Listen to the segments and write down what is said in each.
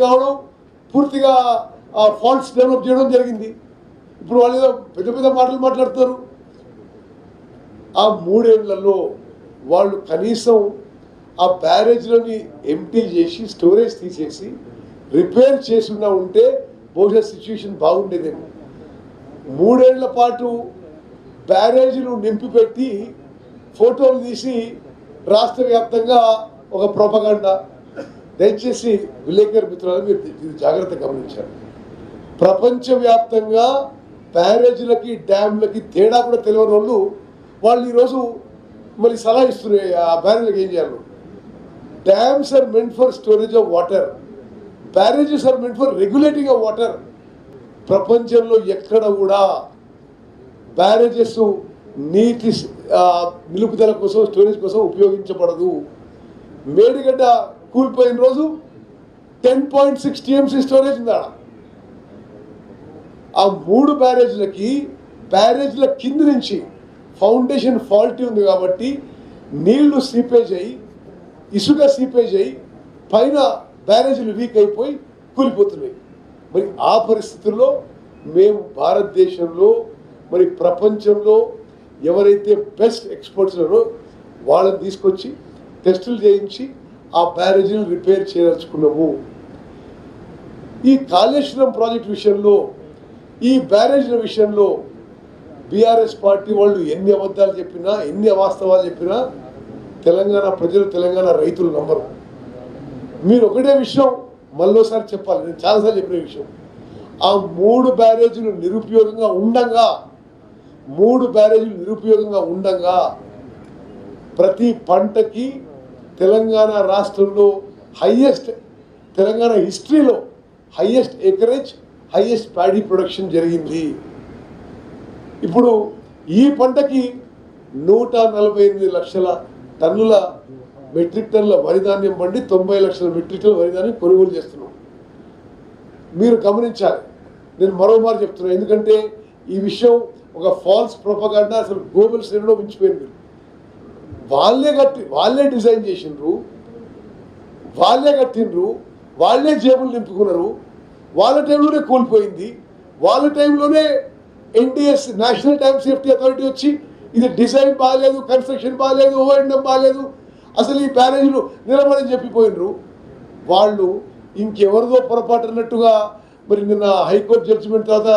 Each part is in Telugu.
కావడం, పూర్తిగా ఫాల్ట్స్ డెవలప్ చేయడం జరిగింది. ఇప్పుడు వాళ్ళు ఏదో పెద్ద పెద్ద మాటలు మాట్లాడతారు. ఆ 3 ఏళ్లలో వాళ్ళు కనీసం ఆ బ్యారేజ్లని ఎంటీ చేసి స్టోరేజ్ తీసేసి రిపేర్ చేసుకున్నా ఉంటే బహుశా సిచ్యువేషన్ బాగుండేదేమో. 3 ఏళ్ల పాటు బ్యారేజీలు నింపిపెట్టి ఫోటోలు తీసి రాష్ట్ర వ్యాప్తంగా ఒక ప్రొపగండా. దయచేసి విలేకరు మిత్రులు మీరు ఇది జాగ్రత్తగా గమనించారు. ప్రపంచవ్యాప్తంగా బ్యారేజీలకి డ్యామ్లకి తేడా కూడా తెలియని వాళ్ళు ఈరోజు మరి సలహా ఇస్తున్నారు ఆ బ్యారేజ్లకు ఏం చేయాలి. Dams are meant for storage of water, barrages are meant for regulating of water. ప్రపంచంలో ఎక్కడ కూడా బ్యారేజెస్ నీటి నిలుపుదల కోసం స్టోరేజ్ కోసం ఉపయోగించబడదు. మేడిగడ్డ కూలిపోయిన రోజు 10.6 TMC స్టోరేజ్ ఉందా. ఆ 3 బ్యారేజ్ల కింద నుంచి ఫౌండేషన్ ఫాల్టీ ఉంది కాబట్టి నీళ్లు సీపేజ్ అయ్యి ఇసుక సీపేజ్ అయ్యి పైన బ్యారేజీలు వీక్ అయిపోయి కూలిపోతున్నాయి. మరి ఆ పరిస్థితుల్లో మేము భారతదేశంలో మరి ప్రపంచంలో ఎవరైతే బెస్ట్ ఎక్స్పర్ట్స్ ఉన్నారో వాళ్ళని తీసుకొచ్చి టెస్టులు చేయించి ఆ బ్యారేజీని రిపేర్ చేయదలుచుకున్నాము. ఈ కాళేశ్వరం ప్రాజెక్ట్ విషయంలో, ఈ బ్యారేజీల విషయంలో బీఆర్ఎస్ పార్టీ వాళ్ళు ఎన్ని అబద్ధాలు చెప్పినా, ఎన్ని అవాస్తవాలు చెప్పినా తెలంగాణ ప్రజలు, తెలంగాణ రైతులు నమ్మరు. మీరు ఒకటే విషయం మళ్ళోసారి చెప్పాలి, నేను చాలాసార్లు చెప్పిన విషయం. ఆ 3 బ్యారేజీలు నిరుపయోగంగా ఉండంగా ప్రతి పంటకి తెలంగాణ రాష్ట్రంలో తెలంగాణ హిస్టరీలో highest acreage, highest paddy production జరిగింది. ఇప్పుడు ఈ పంటకి 148 లక్షల టన్నుల మెట్రిక్ టన్నుల వరిధాన్యం పండి 90 లక్షల మెట్రిక్ టన్నుల వరిధాన్యం కొనుగోలు చేస్తున్నాం. మీరు గమనించాలి. నేను మరోమారు చెప్తున్నాను, ఎందుకంటే ఈ విషయం ఒక ఫాల్స్ ప్రొపగండా. అసలు గ్లోబల్ శ్రేణిలో మించిపోయింది. వాళ్ళే డిజైన్ చేసిండ్రు, వాళ్ళే కట్టిండ్రు, వాళ్ళే జేబులు నింపుకున్నారు. వాళ్ళ టైంలోనే కూలిపోయింది. వాళ్ళ టైంలోనే NDS national dam safety authority వచ్చి ఇది డిజైన్ బాగాలేదు, కన్స్ట్రక్షన్ బాగాలేదు, ఓఎండం బాగాలేదు, అసలు ఈ బ్యారేజీలు నిలబడని చెప్పిపోయినరు. వాళ్ళు ఇంకెవరిదో పొరపాటు అన్నట్టుగా మరి నిన్న హైకోర్టు జడ్జిమెంట్ తర్వాత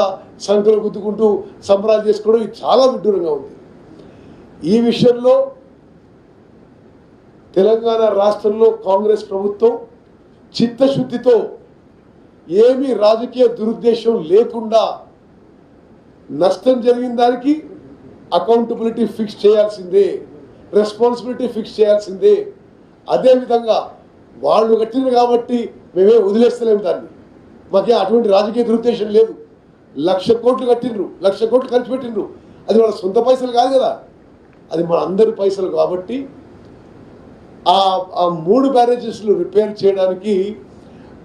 సంఖ్యలు గుద్దుకుంటూ సంబరాలు చేసుకోవడం ఇది చాలా విడ్డూరంగా ఉంది. ఈ విషయంలో తెలంగాణ రాష్ట్రంలో కాంగ్రెస్ ప్రభుత్వం చిత్తశుద్ధితో ఏమీ రాజకీయ దురుద్దేశం లేకుండా నష్టం జరిగిన దానికి అకౌంటబిలిటీ ఫిక్స్ చేయాల్సిందే, రెస్పాన్సిబిలిటీ ఫిక్స్ చేయాల్సిందే. అదేవిధంగా వాళ్ళు కట్టింది కాబట్టి మేమే వదిలేస్తలేము దాన్ని. మాకే అటువంటి రాజకీయ దురుద్దేశం లేదు. 1,00,000 కోట్లు కట్టిండ్రు, 1,00,000 కోట్లు ఖర్చు పెట్టిండ్రు. అది వాళ్ళ సొంత పైసలు కాదు కదా, అది మన అందరి పైసలు. కాబట్టి ఆ 3 బ్యారేజెస్లు రిపేర్ చేయడానికి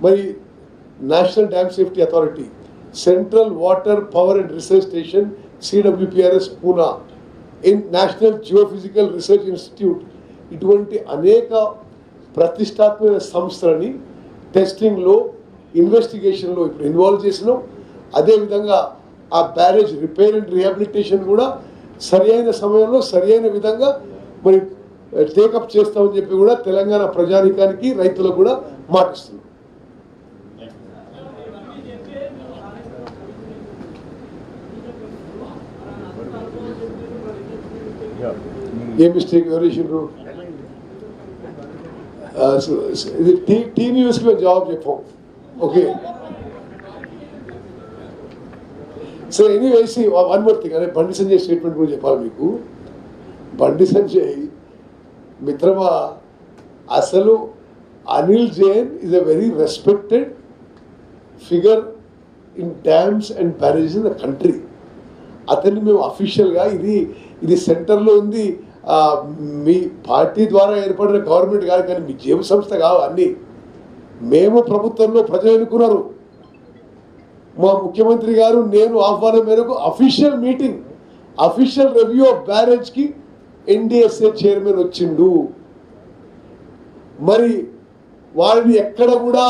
మరి national dam safety authority, central water power and research station CWPRS Poona, national geophysical research institute, ఇటువంటి అనేక ప్రతిష్టాత్మక సంస్థలని టెస్టింగ్లో, ఇన్వెస్టిగేషన్లో ఇప్పుడు ఇన్వాల్వ్ చేసినాం. అదేవిధంగా ఆ బ్యారేజ్ రిపేర్ అండ్ రీహాబిలిటేషన్ కూడా సరియైన సమయంలో సరియైన విధంగా మరి టేకప్ చేస్తామని చెప్పి కూడా తెలంగాణ ప్రజానికానికి, రైతులకు కూడా మాటిస్తున్నాం. ఏ మిస్టేక్ ఎవరు చేసిండ్రు? ఇది టీ న్యూస్కి మేము జవాబు చెప్పాం. ఓకే సరే, ఎనీవేస్ వన్ మోర్ థింగ్. అదే బండి సంజయ్ స్టేట్మెంట్ కూడా చెప్పాలి మీకు. బండి సంజయ్ మిత్రమా, అసలు Anil Jain is a very respected figure in dams and barrages in the country. అతన్ని మేము అఫీషియల్గా ఇది సెంటర్లో ఉంది, మీ పార్టీ ద్వారా ఏర్పడిన గవర్నమెంట్ కాదు, కానీ మీ జేబు సంస్థ కావు అన్నీ. మేము ప్రభుత్వంలో ప్రజలు ఎన్నుకున్నారు. మా ముఖ్యమంత్రి గారు నేను ఆహ్వానం మేరకు official meeting, official review of బ్యారేజ్కి NDSA చైర్మన్ వచ్చిండు. మరి వారిని ఎక్కడ కూడా